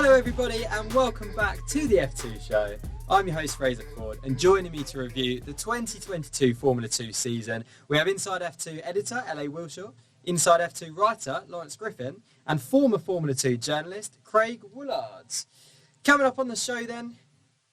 Hello everybody and welcome back to the F2 show. I'm your host Fraser Ford, and joining me to review the 2022 Formula 2 season we have Inside F2 editor LA Wilshaw, Inside F2 writer Lawrence Griffin and former Formula 2 journalist Craig Woollards. Coming up on the show then,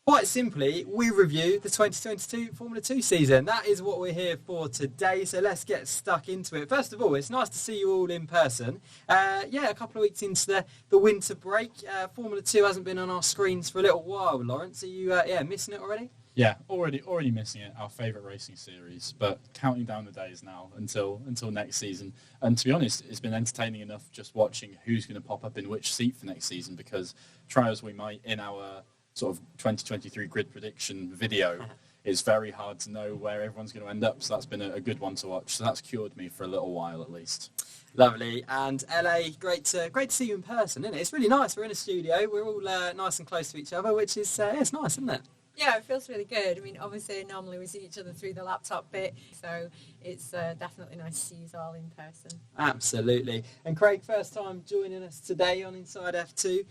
quite simply, we review the 2022 Formula 2 season. That is what we're here for today, so let's get stuck into it. First of all, it's nice to see you all in person. A couple of weeks into the winter break. Formula 2 hasn't been on our screens for a little while, Lawrence. Are you missing it already? Yeah, already missing it, our favourite racing series, but counting down the days now until next season. And to be honest, it's been entertaining enough just watching who's going to pop up in which seat for next season, because try as we might in our sort of 2023 grid prediction video, it's very hard to know where everyone's going to end up, so that's been a good one to watch. So that's cured me for a little while at least. Lovely. And LA, great to see you in person, isn't it? It's really nice. We're in a studio. We're all nice and close to each other, which is it's nice, isn't it? Yeah, it feels really good. I mean, obviously, normally we see each other through the laptop bit, so it's definitely nice to see you all in person. Absolutely. And Craig, first time joining us today on Inside F2.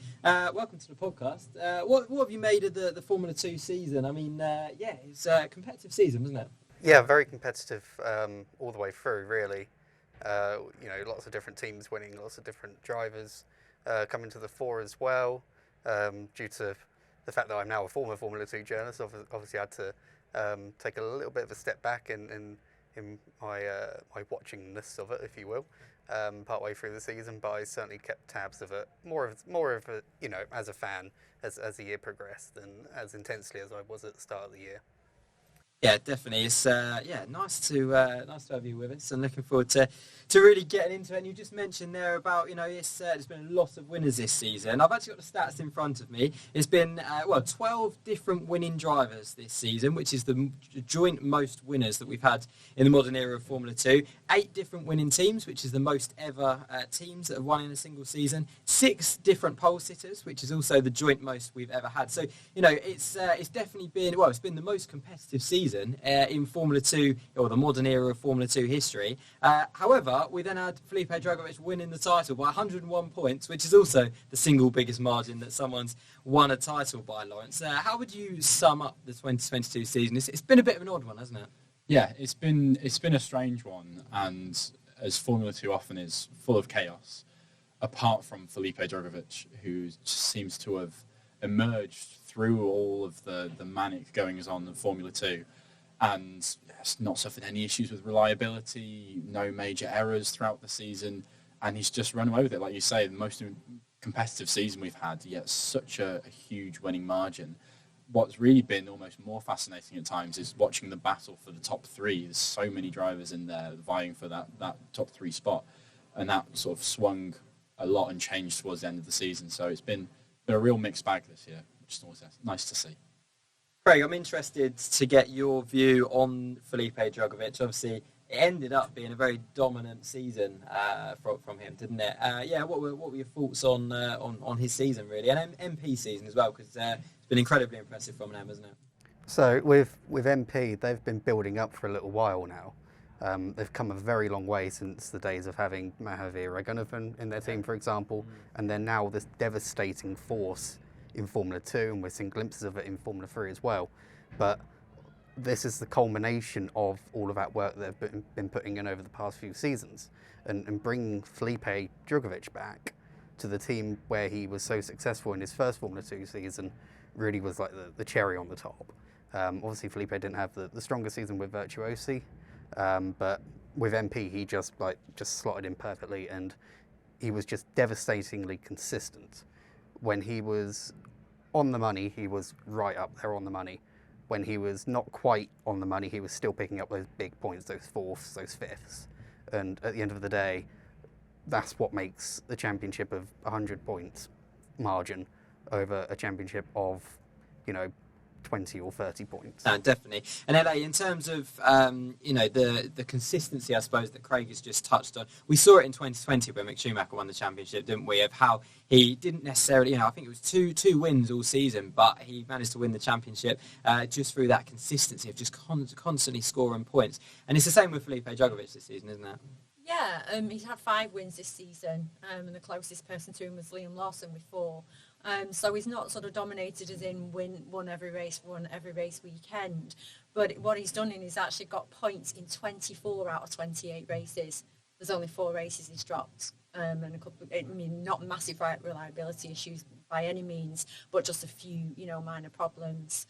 Welcome to the podcast. What have you made of the Formula 2 season? I mean, it's a competitive season, wasn't it? Yeah, very competitive all the way through, really. Lots of different teams winning, lots of different drivers coming to the fore as well, due to the fact that I'm now a former Formula 2 journalist. Obviously I had to take a little bit of a step back in my watchingness of it, if you will, partway through the season, but I certainly kept tabs of it, more of a, as a fan, as the year progressed, and as intensely as I was at the start of the year. Yeah, definitely. It's nice to have you with us, and looking forward to really getting into it. And you just mentioned there about there's been a lot of winners this season. I've actually got the stats in front of me. It's been 12 different winning drivers this season, which is the joint most winners that we've had in the modern era of Formula 2. 8 different winning teams, which is the most ever teams that have won in a single season. 6 different pole sitters, which is also the joint most we've ever had. So it's definitely been it's been the most competitive season in Formula 2, or the modern era of Formula 2 history. However, we then had Felipe Drugovich winning the title by 101 points, which is also the single biggest margin that someone's won a title by, Lawrence. How would you sum up the 2022 season? It's been a bit of an odd one, hasn't it? Yeah, it's been a strange one, and as Formula 2 often is, full of chaos, apart from Felipe Drugovich, who seems to have emerged through all of the manic goings-on of Formula 2, and has not suffered any issues with reliability, no major errors throughout the season, and he's just run away with it. Like you say, the most competitive season we've had, yet such a huge winning margin. What's really been almost more fascinating at times is watching the battle for the top 3. There's so many drivers in there vying for that top 3 spot, and that sort of swung a lot and changed towards the end of the season. So it's been a real mixed bag this year, which is always nice to see. Craig, I'm interested to get your view on Felipe Drugovich. Obviously, it ended up being a very dominant season from him, didn't it? What were your thoughts on his season, really, and MP season as well? Because it's been incredibly impressive from him, hasn't it? So with MP, they've been building up for a little while now. They've come a very long way since the days of having Mahavir Raghunathan in their team, for example, and they're now this devastating force in Formula 2, and we're seeing glimpses of it in Formula 3 as well. But this is the culmination of all of that work they've been putting in over the past few seasons, and bringing Felipe Drugovich back to the team where he was so successful in his first Formula 2 season really was like the cherry on the top. Obviously Felipe didn't have the strongest season with Virtuosi, but with MP he just slotted in perfectly, and he was just devastatingly consistent. When he was on the money, he was right up there on the money. When he was not quite on the money, he was still picking up those big points, those fourths, those fifths. And at the end of the day, that's what makes the championship of 100 points margin over a championship of, 20 or 30 points. Definitely. And LA, in terms of the consistency, I suppose, that Craig has just touched on, we saw it in 2020 when Mick Schumacher won the championship, didn't we? Of how he didn't necessarily, I think it was two wins all season, but he managed to win the championship just through that consistency of just constantly scoring points. And it's the same with Felipe Drugovich this season, isn't it? Yeah, he's had 5 wins this season, and the closest person to him was Liam Lawson with 4. So he's not sort of dominated as in won every race weekend. But what he's done is actually got points in 24 out of 28 races. There's only 4 races he's dropped. And a couple, I mean, not massive reliability issues by any means, but just a few, minor problems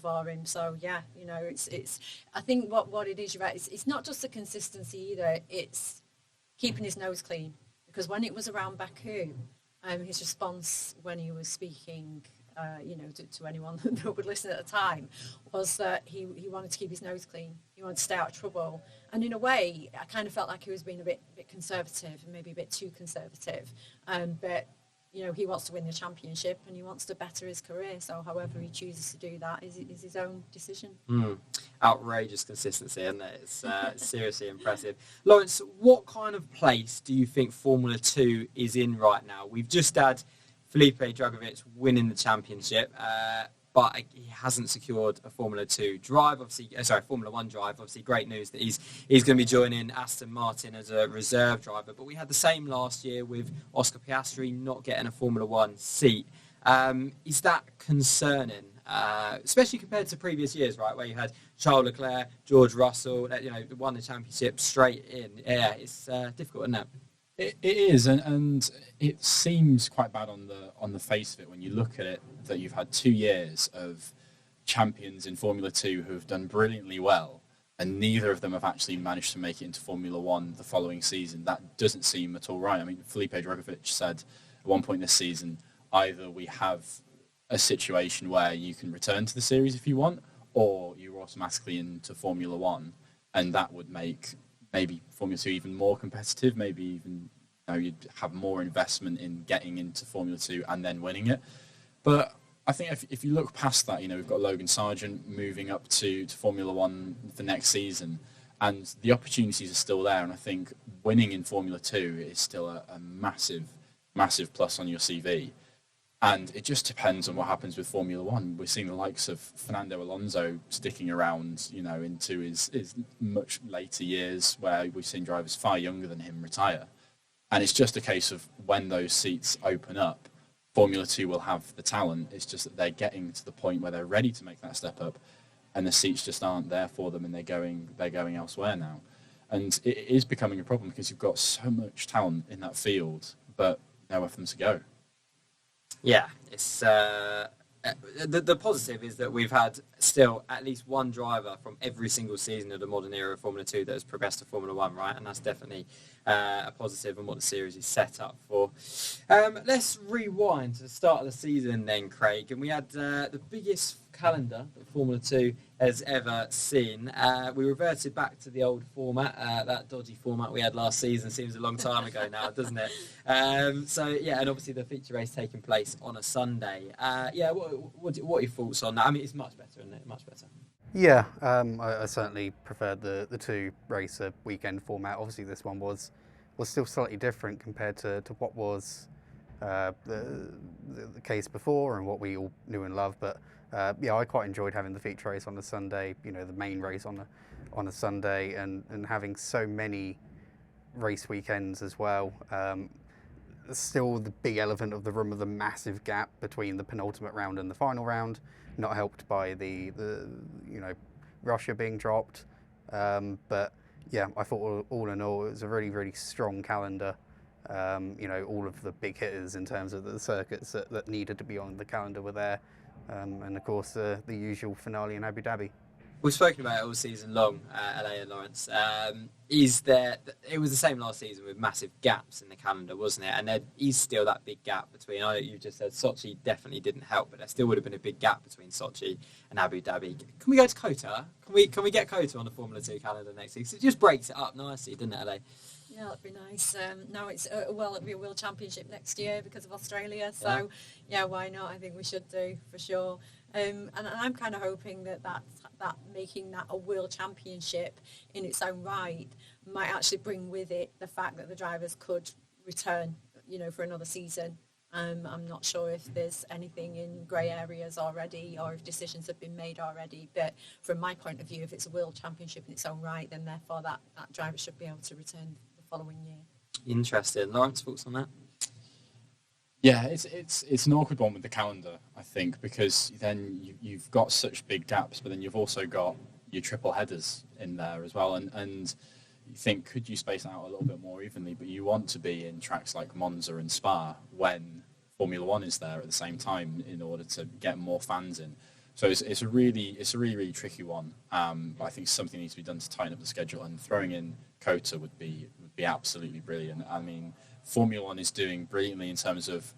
for him. So yeah, it's. I think what it is, you're right. It's not just the consistency either. It's keeping his nose clean, because when it was around Baku, his response when he was speaking, to anyone that would listen at the time, was that he wanted to keep his nose clean. He wanted to stay out of trouble. And in a way, I kind of felt like he was being a bit conservative, and maybe a bit too conservative. But he wants to win the championship and he wants to better his career. So however he chooses to do that is his own decision. Outrageous consistency, isn't it? It's seriously impressive. Lawrence, what kind of place do you think Formula 2 is in right now? We've just had Felipe Drugovich winning the championship, but he hasn't secured a Formula 2 drive. Formula 1 drive. Obviously, great news that he's going to be joining Aston Martin as a reserve driver. But we had the same last year with Oscar Piastri not getting a Formula 1 seat. Is that concerning, especially compared to previous years, right, where you had Charles Leclerc, George Russell, won the championship straight in? Yeah, it's difficult, isn't it? It is, and it seems quite bad on the face of it when you look at it, that you've had 2 years of champions in Formula 2 who have done brilliantly well, and neither of them have actually managed to make it into Formula 1 the following season. That doesn't seem at all right. I mean, Felipe Drugovich said at one point this season, either we have a situation where you can return to the series if you want, or you're automatically into Formula 1, and that would make maybe Formula 2 even more competitive, maybe even you'd have more investment in getting into Formula 2 and then winning it. But I think if you look past that, we've got Logan Sargent moving up to Formula 1 for next season, and the opportunities are still there, and I think winning in Formula 2 is still a massive, massive plus on your CV. And it just depends on what happens with Formula 1. We're seeing the likes of Fernando Alonso sticking around, into his much later years, where we've seen drivers far younger than him retire. And it's just a case of when those seats open up, Formula 2 will have the talent. It's just that they're getting to the point where they're ready to make that step up, and the seats just aren't there for them, and they're going elsewhere now. And it is becoming a problem because you've got so much talent in that field, but nowhere for them to go. Yeah, it's the positive is that we've had still at least one driver from every single season of the modern era of Formula 2 that has progressed to Formula 1, right? And that's definitely a positive and what the series is set up for. Let's rewind to the start of the season then, Craig. And we had the biggest calendar that Formula 2 has ever seen. We reverted back to the old format, that dodgy format we had last season. Seems a long time ago now, doesn't it? And obviously the feature race taking place on a Sunday. What are your thoughts on that? I mean, it's much better, isn't it? Much better. Yeah, I certainly preferred the 2 race a weekend format. Obviously, this one was still slightly different compared to what was the case before and what we all knew and loved. But I quite enjoyed having the feature race on a Sunday. The main race on a Sunday, and having so many race weekends as well. Still, the big elephant of the room of the massive gap between the penultimate round and the final round, not helped by the Russia being dropped. But yeah, I thought all in all it was a really, really strong calendar. All of the big hitters in terms of the circuits that needed to be on the calendar were there. And of course the usual finale in Abu Dhabi. We've spoken about it all season long, LA and Lawrence. It was the same last season with massive gaps in the calendar, wasn't it? And there is still that big gap between, I know you just said Sochi definitely didn't help, but there still would have been a big gap between Sochi and Abu Dhabi. Can we go to COTA? Can we get COTA on the Formula 2 calendar next week? So it just breaks it up nicely, doesn't it, LA? Yeah, that'd be nice. Now it's it'll be a World Championship next year because of Australia. So yeah, why not? I think we should do for sure. And I'm kind of hoping that making that a World Championship in its own right might actually bring with it the fact that the drivers could return, for another season. I'm not sure if there's anything in grey areas already or if decisions have been made already. But from my point of view, if it's a World Championship in its own right, then therefore that driver should be able to return the following year. Interesting. Lawrence, thoughts on that? Yeah, it's an awkward one with the calendar, I think, because then you've got such big gaps, but then you've also got your triple headers in there as well, and you think, could you space out a little bit more evenly? But you want to be in tracks like Monza and Spa when Formula One is there at the same time in order to get more fans in. So it's a really tricky one. But I think something needs to be done to tighten up the schedule, and throwing in COTA would be absolutely brilliant. I mean, Formula One is doing brilliantly in terms of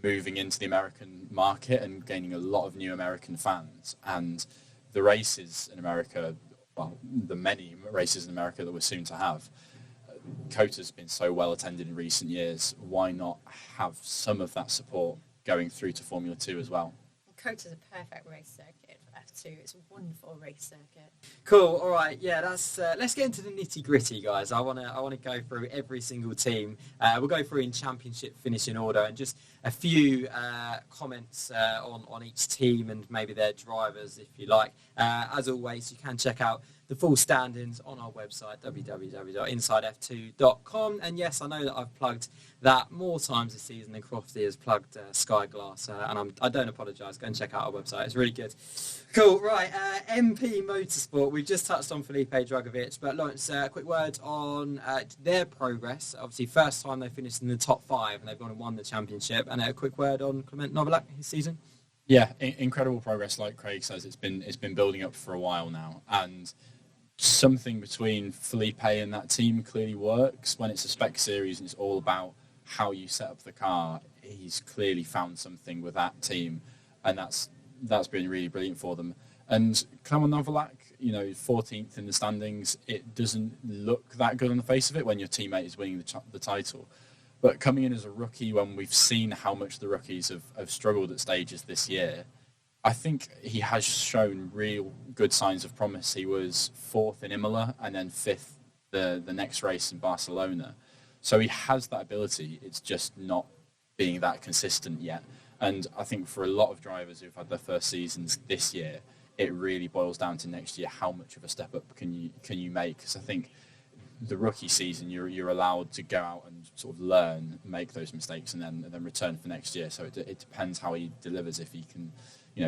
moving into the American market and gaining a lot of new American fans. And the races in America, well, the many races in America that we're soon to have, COTA's been so well attended in recent years. Why not have some of that support going through to Formula 2 as well? COTA's a perfect race circuit for F2. It's a wonderful race circuit. Cool. All right. Yeah. That's. Let's get into the nitty gritty, guys. I wanna go through every single team. We'll go through in championship finishing order and just a few comments on each team and maybe their drivers, if you like. As always, you can check out the full standings on our website, www.insidef2.com. And yes, I know that I've plugged that more times this season than Crofty has plugged Sky Glass, and I don't apologise. Go and check out our website; it's really good. Cool, right? MP Motorsport. We've just touched on Felipe Drugovich, but Lawrence, a quick word on their progress. Obviously, first time they finished in the top 5, and they've gone and won the championship. And a quick word on Clement Novalak his season. Yeah, incredible progress. Like Craig says, it's been building up for a while now, and something between Felipe and that team clearly works. When it's a spec series and it's all about how you set up the car, he's clearly found something with that team, and that's been really brilliant for them. And Clement Novalak, 14th in the standings, it doesn't look that good on the face of it when your teammate is winning the title. But coming in as a rookie, when we've seen how much the rookies have struggled at stages this year, I think he has shown real good signs of promise. He was 4th in Imola and then 5th the next race in Barcelona. So he has that ability. It's just not being that consistent yet. And I think for a lot of drivers who've had their first seasons this year, it really boils down to next year, how much of a step up can you make? Because I think the rookie season, you're allowed to go out and sort of learn, make those mistakes, and then return for next year. So it depends how he delivers. If he can,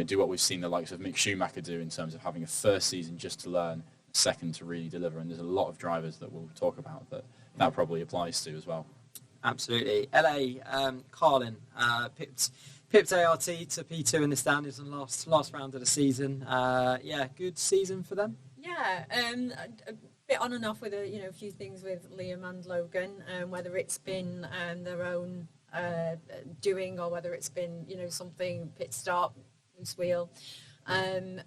do what we've seen the likes of Mick Schumacher do in terms of having a first season just to learn, second to really deliver. And there's a lot of drivers that we'll talk about that probably applies to as well. Absolutely. LA, Carlin pipped ART to P2 in the standings in the last round of the season. Good season for them. Yeah, a bit on and off with a few things with Liam and Logan, whether it's been their own doing or whether it's been something pit stop, loose wheel. I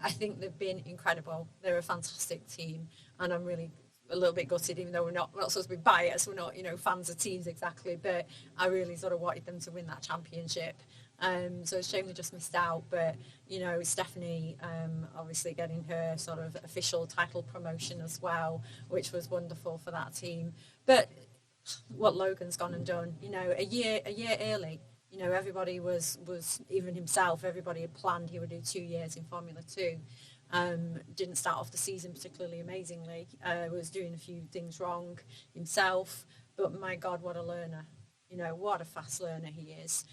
think they've been incredible. They're a fantastic team, and I'm really a little bit gutted, even though we're not supposed to be biased. We're not fans of teams exactly, but I really sort of wanted them to win that championship. So it's a shame they just missed out, but Stephanie obviously getting her sort of official title promotion as well, which was wonderful for that team. But what Logan's gone and done, a year early, everybody was even himself, everybody had planned he would do 2 years in Formula 2. Didn't start off the season particularly amazingly, was doing a few things wrong himself, but my God, what a learner, what a fast learner he is.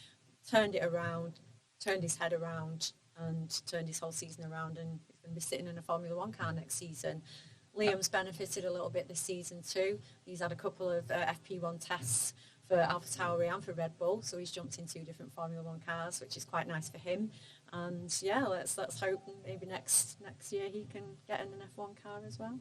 Turned it around, turned his head around, and turned his whole season around, and he's going to be sitting in a Formula 1 car next season. Liam's benefited a little bit this season too. He's had a couple of FP1 tests for AlphaTauri and for Red Bull, so he's jumped in 2 different Formula 1 cars, which is quite nice for him. And yeah, let's hope maybe next year he can get in an F1 car as well.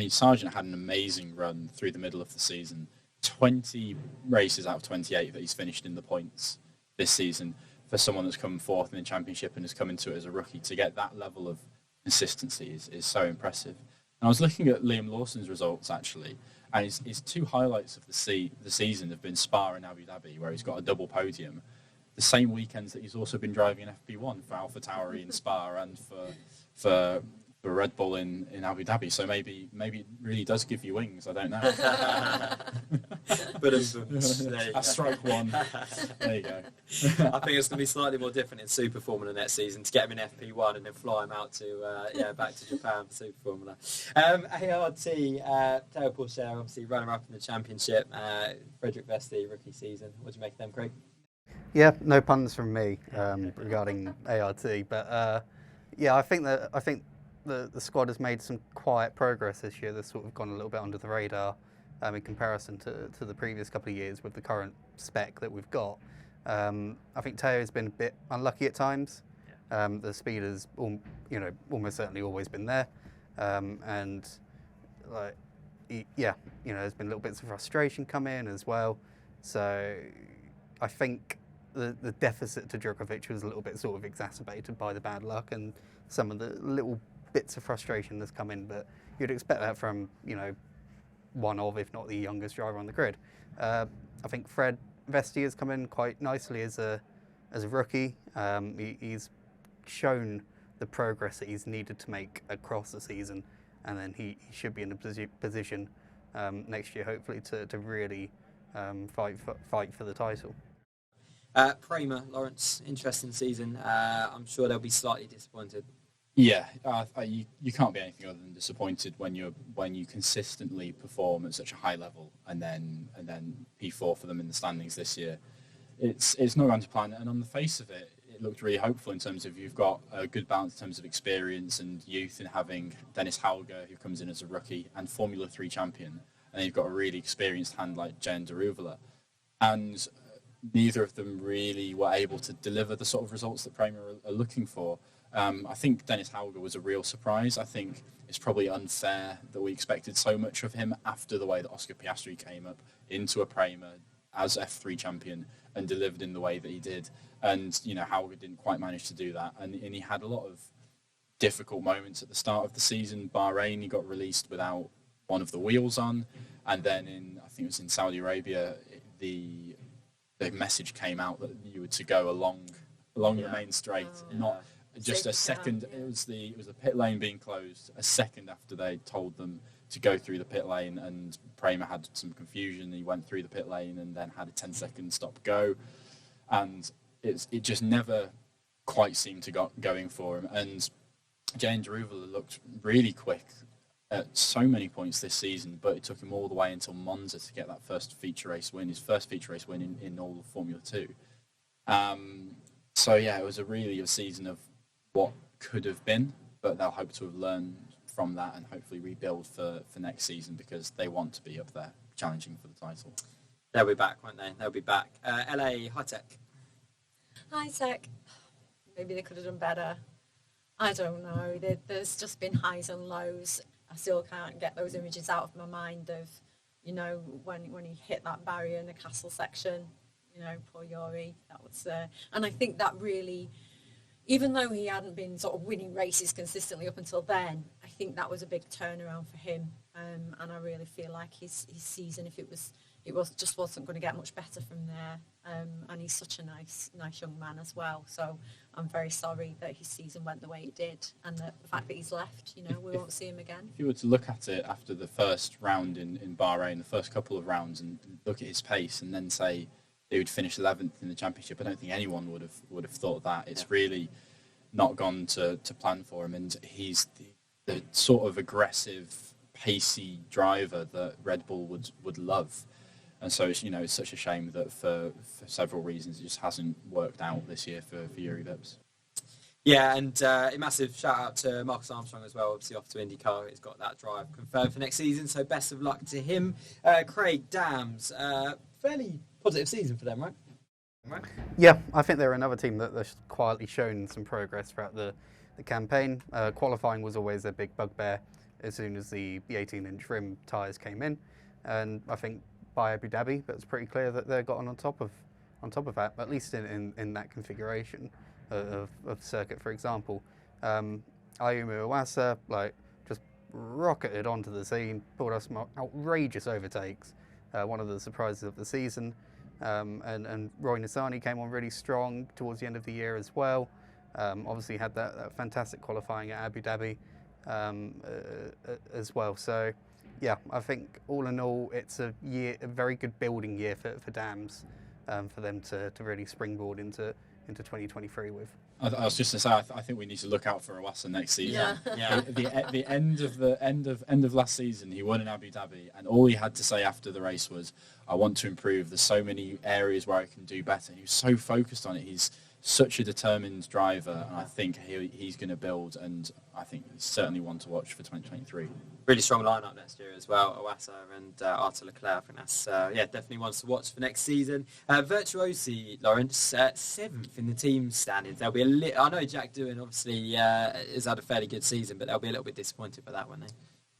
Sargent had an amazing run through the middle of the season. 20 races out of 28 that he's finished in the points this season. For someone that's come 4th in the championship and has come into it as a rookie, to get that level of consistency is so impressive. And I was looking at Liam Lawson's results actually, and his 2 highlights of the season have been Spa and Abu Dhabi, where he's got a double podium. The same weekends that he's also been driving an FP1 for AlphaTauri and Spa and for for Red Bull in Abu Dhabi. So maybe it really does give you wings. I don't know. But I strike one. There you go. I think it's going to be slightly more different in Super Formula next season to get him in FP1 and then fly him out to back to Japan for Super Formula. ART Tao Pourchaire, obviously runner-up in the championship. Frederick Vesti, rookie season. What do you make of them, Craig? Yeah, no puns from me regarding ART, but yeah, I think the squad has made some quiet progress this year. They've sort of gone a little bit under the radar in comparison to the previous couple of years with the current spec that we've got. I think Teo has been a bit unlucky at times. The speed has, almost certainly always been there, and like, there's been little bits of frustration come in as well. So I think the deficit to Djokovic was a little bit sort of exacerbated by the bad luck and some of the little bits of frustration that's come in, but you'd expect that from, one of, if not the youngest driver on the grid. I think Fred Vesti has come in quite nicely as a rookie. He's shown the progress that he's needed to make across the season, and then he should be in a position next year, hopefully, to really fight for the title. Prema, Lawrence, interesting season. I'm sure they'll be slightly disappointed. Yeah, you can't be anything other than disappointed when you consistently perform at such a high level, and then P4 for them in the standings this year. It's not going to plan, and on the face of it, it looked really hopeful in terms of you've got a good balance in terms of experience and youth in having Dennis Hauger, who comes in as a rookie and Formula 3 champion, and then you've got a really experienced hand like Jan Daruvula, and neither of them really were able to deliver the sort of results that Prema are looking for. I think Dennis Hauger was a real surprise. I think it's probably unfair that we expected so much of him after the way that Oscar Piastri came up into a Prema as F3 champion and delivered in the way that he did. And, Hauger didn't quite manage to do that. And he had a lot of difficult moments at the start of the season. Bahrain, he got released without one of the wheels on. And then I think it was in Saudi Arabia, the message came out that you were to go along the main straight, not just a second. It was the pit lane being closed a second after they told them to go through the pit lane, and Prema had some confusion. He went through the pit lane and then had a 10-second stop go, and it just never quite seemed to got going for him. And Jane Daruvula looked really quick at so many points this season, but it took him all the way until Monza to get that first feature race win, his first feature race win in all of Formula 2. So yeah, it was a season of what could have been, but they'll hope to have learned from that and hopefully rebuild for next season, because they want to be up there challenging for the title. They'll be back, won't they? They'll be back. LA, High Tech. High Tech. Maybe they could have done better. I don't know. There's just been highs and lows. I still can't get those images out of my mind of, when he hit that barrier in the castle section, poor Yori. That was, and I think that really, even though he hadn't been sort of winning races consistently up until then, I think that was a big turnaround for him. And I really feel like his season, if it wasn't going to get much better from there. And he's such a nice young man as well. So I'm very sorry that his season went the way it did, and the fact that he's left, we won't see him again. If you were to look at it after the first round in Bahrain, the first couple of rounds, and look at his pace, and then say they would finish 11th in the championship, I don't think anyone would have thought that. It's really not gone to plan for him, and he's the sort of aggressive, pacey driver that Red Bull would love. And so it's such a shame that for several reasons it just hasn't worked out this year for Yuri Vips. Yeah, and a massive shout out to Marcus Armstrong as well, obviously off to IndyCar. He's got that drive confirmed for next season, so best of luck to him. Craig, Dams, fairly positive season for them, right? Yeah, I think they're another team that has quietly shown some progress throughout the campaign. Qualifying was always a big bugbear as soon as the 18-inch rim tyres came in, and I think by Abu Dhabi, but it's pretty clear that they're gotten on top of that, at least in that configuration of circuit, for example. Ayumu Iwasa just rocketed onto the scene, pulled us some outrageous overtakes, one of the surprises of the season, and Roy Nissany came on really strong towards the end of the year as well. Obviously had that fantastic qualifying at Abu Dhabi, as well. So, yeah, I think all in all, it's a very good building year for Dams, for them to really springboard into 2023 with. I was just to say, I think we need to look out for Iwasa next season. Yeah. The end of last season, he won in Abu Dhabi, and all he had to say after the race was, "I want to improve. There's so many areas where I can do better." He was so focused on it. He's such a determined driver, and I think he's going to build, and I think he's certainly one to watch for 2023. Really strong lineup next year as well. Iwasa and Arthur Leclerc. I think that's definitely ones to watch for next season. Virtuosi, Lawrence, 7th in the team standings. They'll be I know Jack Doohan obviously has had a fairly good season, but they'll be a little bit disappointed by that, won't they?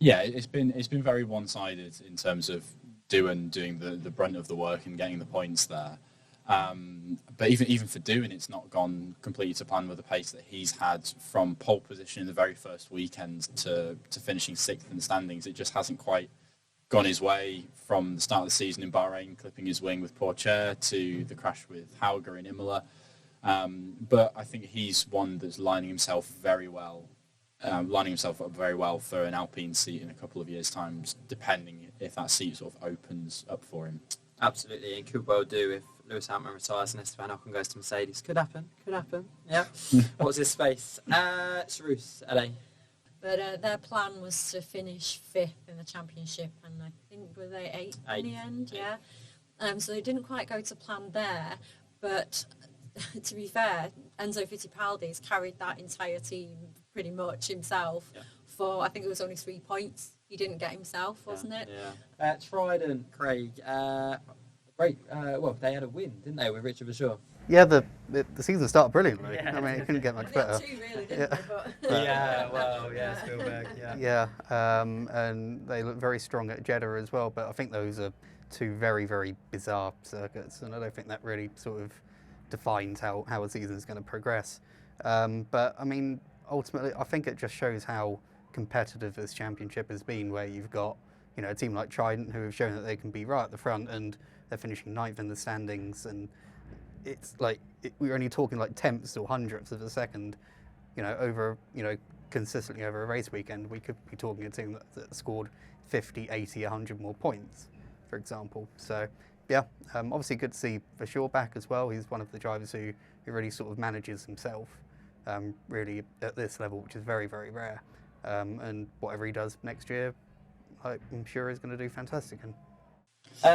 Yeah, it's been very one-sided in terms of Doohan doing the brunt of the work and getting the points there. But even for Doohan, it's not gone completely to plan with the pace that he's had from pole position in the very first weekend to finishing 6th in the standings. It just hasn't quite gone his way from the start of the season in Bahrain, clipping his wing with Pourchaire, to the crash with Hauger in Imola. But I think he's one that's lining himself up very well for an Alpine seat in a couple of years' time, depending if that seat sort of opens up for him. Absolutely, and could well do if Lewis Hamilton retires and Esteban Ocon goes to Mercedes. Could happen. Yeah. What's his space? Charus, LA. But their plan was to finish 5th in the championship, and I think were they 8th in the end? Yeah. So they didn't quite go to plan there, but to be fair, Enzo Fittipaldi has carried that entire team pretty much himself for, I think it was only 3 points. He didn't get himself, wasn't it? Yeah. Trident, Craig. Great. They had a win, didn't they, with Richard Bashaw? Yeah, the season started brilliantly. Yeah. I mean, it couldn't get much better. They had 2 really, didn't they? But Spielberg, and they look very strong at Jeddah as well, but I think those are 2 very, very bizarre circuits, and I don't think that really sort of defines how a season is going to progress. But, I mean, ultimately, I think it just shows how competitive this championship has been, where you've got, a team like Trident who have shown that they can be right at the front, and they're finishing 9th in the standings, and it's like we're only talking like tenths or hundredths of a second, over consistently over a race weekend. We could be talking a team that scored 50, 80, 100 more points, for example. So yeah, obviously good to see Bashaw back as well. He's one of the drivers who really sort of manages himself, really at this level, which is very, very rare. And whatever he does next year, I'm sure he's going to do fantastic.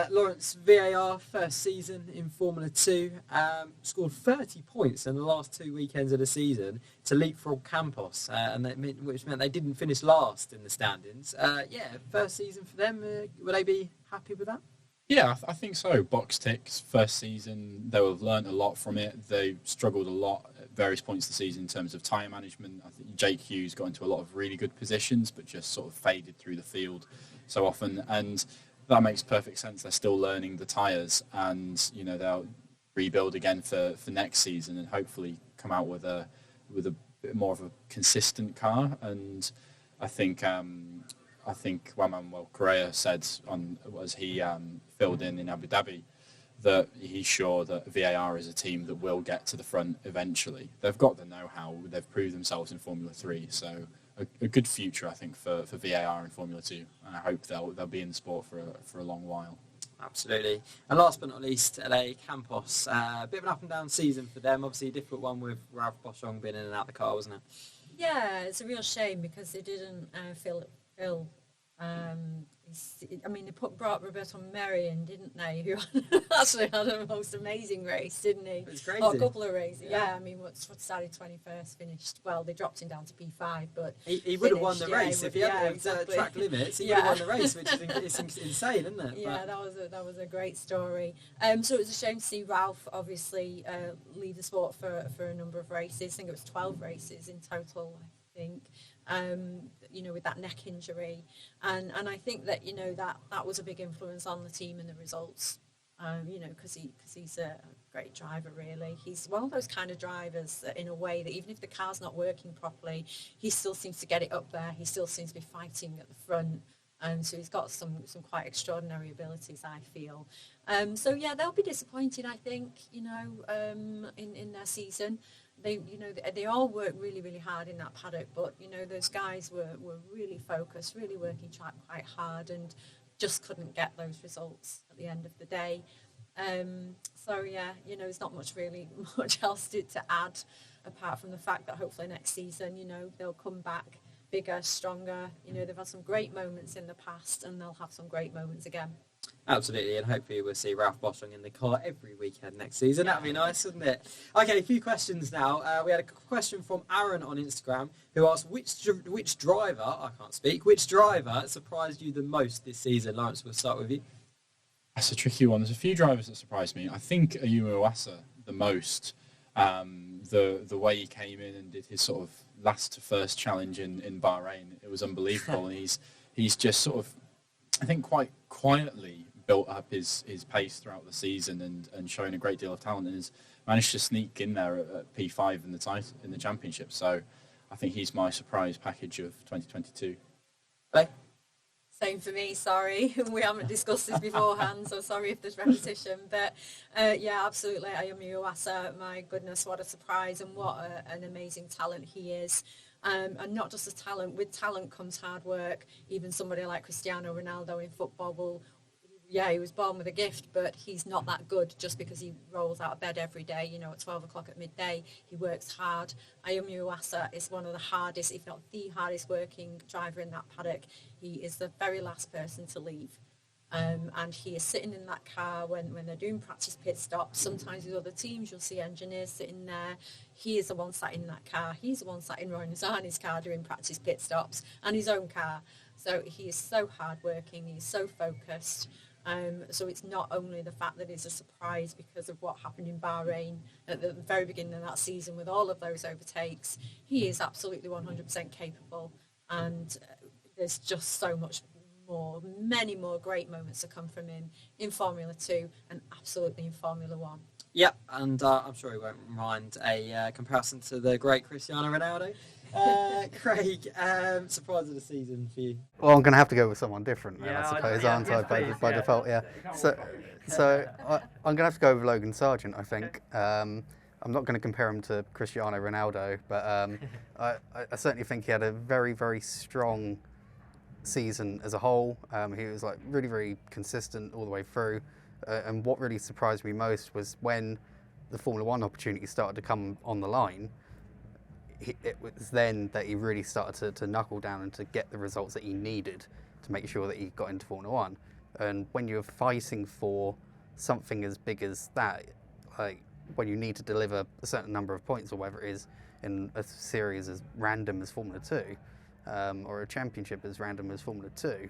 Lawrence, VAR, first season in Formula 2, scored 30 points in the last 2 weekends of the season to leapfrog Campos, which meant they didn't finish last in the standings. First season for them, will they be happy with that? Yeah, I think so. Box ticks, first season, they will have learned a lot from it. They struggled a lot at various points of the season in terms of tyre management. I think Jake Hughes got into a lot of really good positions, but just sort of faded through the field so often. And that makes perfect sense. They're still learning the tyres, and they'll rebuild again for next season, and hopefully come out with a bit more of a consistent car. And I think Juan Manuel Correa said as he filled in Abu Dhabi, that he's sure that VAR is a team that will get to the front eventually. They've got the know-how. They've proved themselves in Formula 3, so a good future, I think, for VAR in Formula 2, and I hope they'll be in the sport for a long while. Absolutely. And last but not least, LA Campos. A bit of an up and down season for them. Obviously a difficult one with Ralph Boschung being in and out of the car, wasn't it? Yeah, it's a real shame because they didn't feel ill. They brought Roberto Meri in, didn't they? Who actually had a most amazing race, didn't he? It was crazy. Oh, a couple of races, yeah. What started 21st, finished. Well, they dropped him down to P5, but he would have won the race if he hadn't track limits. He would have won the race, which is insane, isn't it? Yeah, that was a great story. So it was a shame to see Ralph obviously leave the sport for a number of races. I think it was 12 races in total. I think. With that neck injury, and I think that that was a big influence on the team and the results. Because he's a great driver. Really, he's one of those kind of drivers that, in a way, that even if the car's not working properly, he still seems to get it up there. He still seems to be fighting at the front. So he's got some quite extraordinary abilities, I feel. They'll be disappointed, I think, in their season. They all work really, really hard in that paddock, but those guys were really focused, really working quite hard, and just couldn't get those results at the end of the day. So yeah, there's not much else to add apart from the fact that hopefully next season, they'll come back bigger, stronger. They've had some great moments in the past, and they'll have some great moments again. Absolutely, and hopefully we'll see Ralph Boschung in the car every weekend next season. That'd be nice, wouldn't it? Okay, a few questions now. We had a question from Aaron on Instagram who asked, which driver surprised you the most this season? Lawrence, we'll start with you. That's a tricky one. There's a few drivers that surprised me. I think Ayumu Iwasa the most. The way he came in and did his sort of last to first challenge in Bahrain, it was unbelievable. And he's just sort of, I think, quite quietly built up his pace throughout the season and showing a great deal of talent, and has managed to sneak in there at P5 in the championship. So I think he's my surprise package of 2022. Hey. Same for me, sorry. We haven't discussed this beforehand, so sorry if there's repetition. But yeah, absolutely, Ayumu Iwasa, my goodness, what a surprise, and what an amazing talent he is. And not just a talent, with talent comes hard work. Even somebody like Cristiano Ronaldo in football he was born with a gift, but he's not that good just because he rolls out of bed every day, at 12 o'clock at midday. He works hard. Ayumu Iwasa is one of the hardest, if not the hardest working driver in that paddock. He is the very last person to leave. And he is sitting in that car when they're doing practice pit stops. Sometimes with other teams, you'll see engineers sitting there. He is the one sat in that car. He's the one sat in Roy Nizani's car doing practice pit stops, and his own car. So he is so hardworking. He's so focused. So it's not only the fact that it's a surprise because of what happened in Bahrain at the very beginning of that season with all of those overtakes. He is absolutely 100% capable, and there's just so much many more great moments to come from him in Formula 2 and absolutely in Formula 1. Yep, and I'm sure he won't mind a comparison to the great Cristiano Ronaldo. Craig, surprise of the season for you? Well, I'm going to have to go with someone different, I suppose, aren't I, by default? Yeah. So I'm going to have to go with Logan Sargent, I think. I'm not going to compare him to Cristiano Ronaldo, but I certainly think he had a very, very strong season as a whole. He was really, very consistent all the way through. And what really surprised me most was when the Formula 1 opportunity started to come on the line. It was then that he really started to knuckle down and to get the results that he needed to make sure that he got into Formula 1. And when you're fighting for something as big as that, when you need to deliver a certain number of points or whatever it is in a series as random as Formula 2, or a championship as random as Formula 2,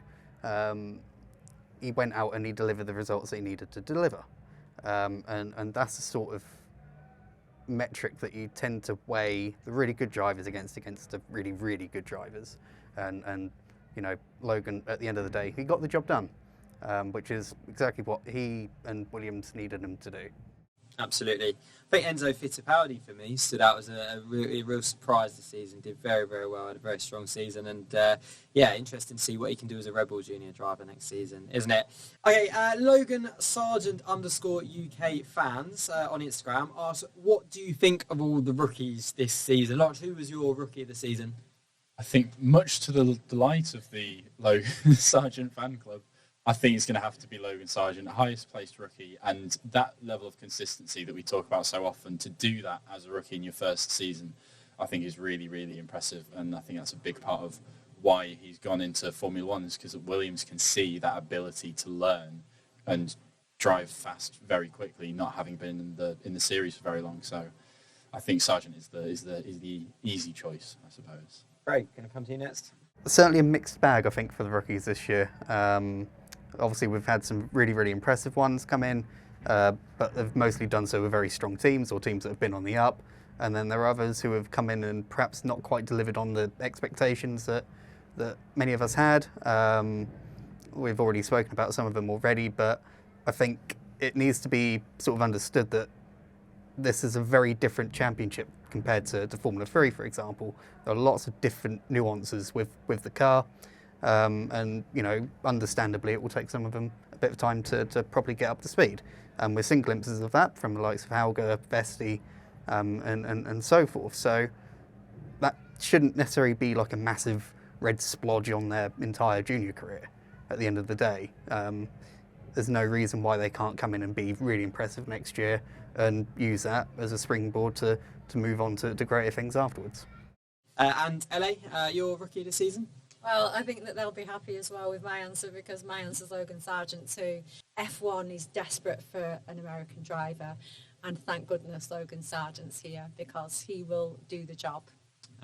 he went out and he delivered the results that he needed to deliver. And that's the sort of metric that you tend to weigh the really good drivers against the really, really good drivers. And Logan, at the end of the day, he got the job done, which is exactly what he and Williams needed him to do. Absolutely. I think Enzo Fittipaldi for me stood out as a real surprise this season. Did very, very well, had a very strong season, and interesting to see what he can do as a Red Bull Junior driver next season, isn't it? Okay, Logan Sargent _UK fans on Instagram asked, what do you think of all the rookies this season? Lawrence, who was your rookie of the season? I think much to the delight of the Logan Sargent fan club, I think it's going to have to be Logan Sargent, highest placed rookie, and that level of consistency that we talk about so often, to do that as a rookie in your first season, I think is really, really impressive, and I think that's a big part of why he's gone into Formula 1, is because Williams can see that ability to learn and drive fast very quickly, not having been in the series for very long. So I think Sargent is the easy choice, I suppose. Craig, going to come to you next. Certainly a mixed bag, I think, for the rookies this year. Obviously, we've had some really, really impressive ones come in, but they've mostly done so with very strong teams or teams that have been on the up. And then there are others who have come in and perhaps not quite delivered on the expectations that many of us had. We've already spoken about some of them already, but I think it needs to be sort of understood that this is a very different championship compared to Formula 3, for example. There are lots of different nuances with the car. And, understandably, it will take some of them a bit of time to properly get up to speed. And we're seeing glimpses of that from the likes of Hauger, Vesti, and so forth. So that shouldn't necessarily be like a massive red splodge on their entire junior career at the end of the day. There's no reason why they can't come in and be really impressive next year and use that as a springboard to move on to greater things afterwards. And LA, your rookie of the season? Well, I think that they'll be happy as well with my answer, because my answer is Logan Sargent too. F1 is desperate for an American driver, and thank goodness Logan Sargent's here, because he will do the job.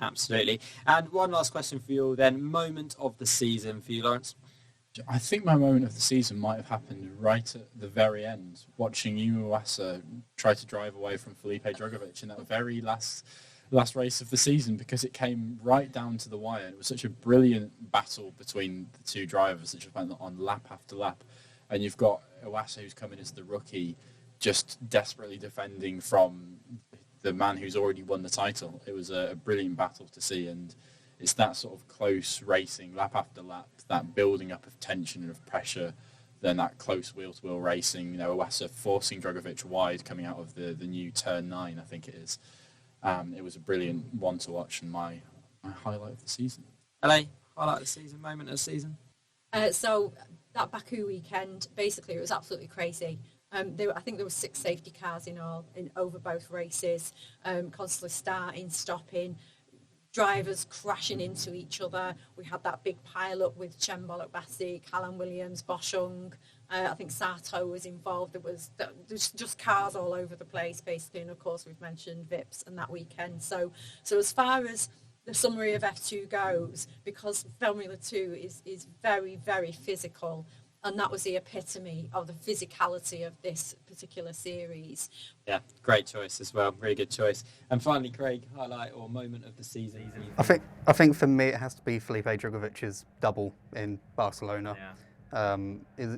Absolutely. And one last question for you all then. Moment of the season for you, Lawrence? I think my moment of the season might have happened right at the very end, watching Iwasa try to drive away from Felipe Drugovich in that very last race of the season, because it came right down to the wire. It was such a brilliant battle between the two drivers that just went on lap after lap. And you've got Iwasa, who's come in as the rookie, just desperately defending from the man who's already won the title. It was a brilliant battle to see, and it's that sort of close racing, lap after lap, that building up of tension and of pressure, then that close wheel-to-wheel racing, Iwasa forcing Drugovich wide coming out of the new turn 9, I think it is. It was a brilliant one to watch, and my highlight of the season. LA, highlight of the season, moment of the season? So that Baku weekend, basically it was absolutely crazy. I think there were 6 safety cars in all, over both races, constantly starting, stopping, drivers crashing into each other. We had that big pile-up with Chen Bollock-Bassi, Callum Williams, Boschung. I think Sato was involved. There's just cars all over the place, basically. And, of course, we've mentioned Vips and that weekend. So as far as the summary of F2 goes, because Formula 2 is very, very physical, and that was the epitome of the physicality of this particular series. Yeah, great choice as well. Really good choice. And finally, Craig, highlight or moment of the season? I think for me it has to be Felipe Drugovich's double in Barcelona. Yeah.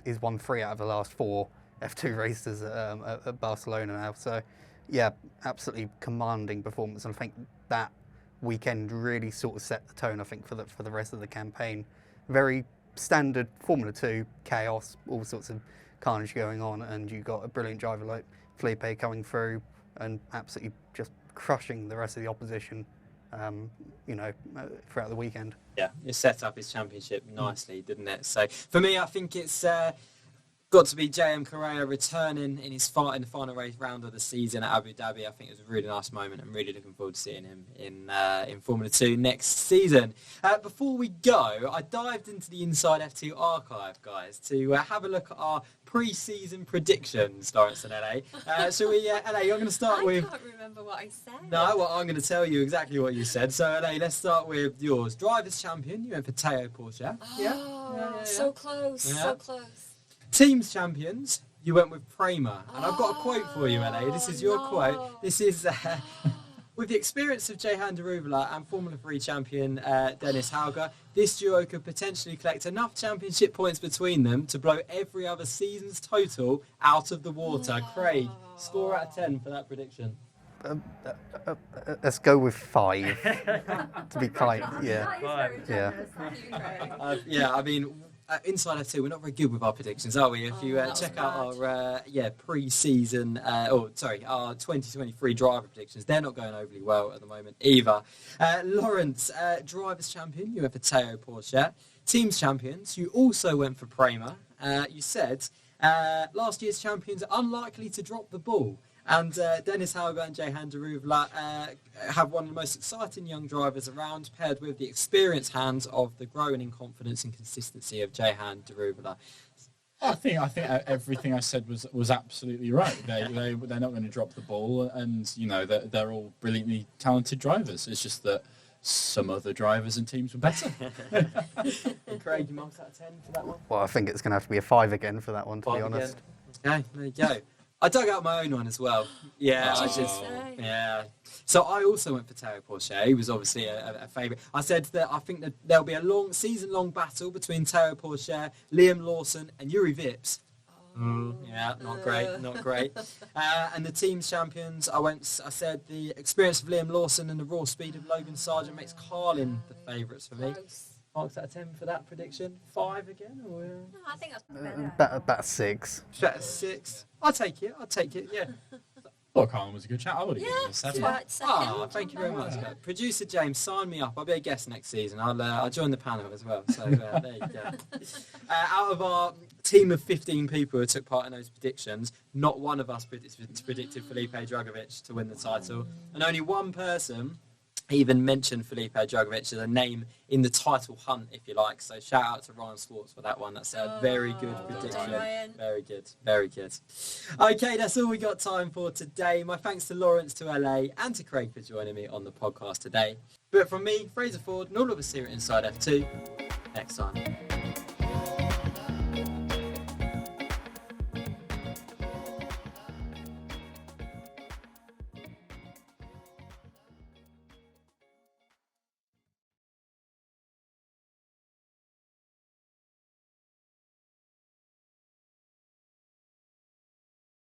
He's won 3 out of the last 4 F2 races at Barcelona now. So, yeah, absolutely commanding performance. And I think that weekend really sort of set the tone, I think, for the rest of the campaign. Very standard Formula 2 chaos, all sorts of carnage going on, and you got a brilliant driver like Felipe coming through and absolutely just crushing the rest of the opposition, throughout the weekend. Yeah, it set up his championship nicely, didn't it? So for me, I think it's got to be JM Correa returning in the final race round of the season at Abu Dhabi. I think it was a really nice moment. I'm really looking forward to seeing him in Formula 2 next season. Before we go, I dived into the Inside F2 archive, guys, to have a look at our pre-season predictions, Lawrence and LA. So LA, you're going to start with... I can't remember what I said. No, well, I'm going to tell you exactly what you said. So LA, let's start with yours. Drivers' champion, you went for Teo Porcher. Oh, so close, so close. Teams champions, you went with Prema. And I've got a quote for you, LA. This is your quote. This is, with the experience of Jehan Daruvala and Formula 3 champion Dennis Hauger, this duo could potentially collect enough championship points between them to blow every other season's total out of the water. Craig, score out of 10 for that prediction. Let's go with 5 to be kind. Yeah. That is very generous. Thank you, Craig. I mean, Inside F2, we're not very good with our predictions, are we? If you check out our pre-season, our 2023 driver predictions, they're not going overly well at the moment either. Lawrence, drivers champion, you went for Teo Porcher. Teams champions, you also went for Prema. You said last year's champions are unlikely to drop the ball. And Dennis Hauger and Jehan Daruvala have one of the most exciting young drivers around, paired with the experienced hands of the growing in confidence and consistency of Jehan Daruvala. I think everything I said was absolutely right. They're not going to drop the ball, and they're all brilliantly talented drivers. It's just that some other drivers and teams were better. And Craig, you marks out of 10 for that one? Well, I think it's going to have to be a 5 again for that one, to be honest. Okay, there you go. I dug out my own one as well. Yeah, So I also went for Teo Porcher. He was obviously a favourite. I said that I think that there'll be a season-long battle between Teo Porcher, Liam Lawson, and Yuri Vips. Yeah, not great. And the team's champions, I said the experience of Liam Lawson and the raw speed of Logan Sargent makes Carlin the favourites for me. Marks out of 10 for that prediction. 5 again? Or? No, I think that's better. About 6. About 6. I'll take it, yeah. thought Carlin was a good chat. I would have given Yeah, him a 7. right, second. Oh, thank you very much. Yeah. Producer James, sign me up. I'll be a guest next season. I'll join the panel as well. So there you go. Out of our team of 15 people who took part in those predictions, not one of us predicted Felipe Drugovich to win the title, and only one person even mentioned Felipe Drugovich as a name in the title hunt, if you like. So shout out to Ryan Swartz for that one. That's a very good prediction. Ryan. Very good, very good. Okay, that's all we got time for today. My thanks to Lawrence to LA and to Craig for joining me on the podcast today. But from me, Fraser Ford, and all of us here at Inside F2, next time.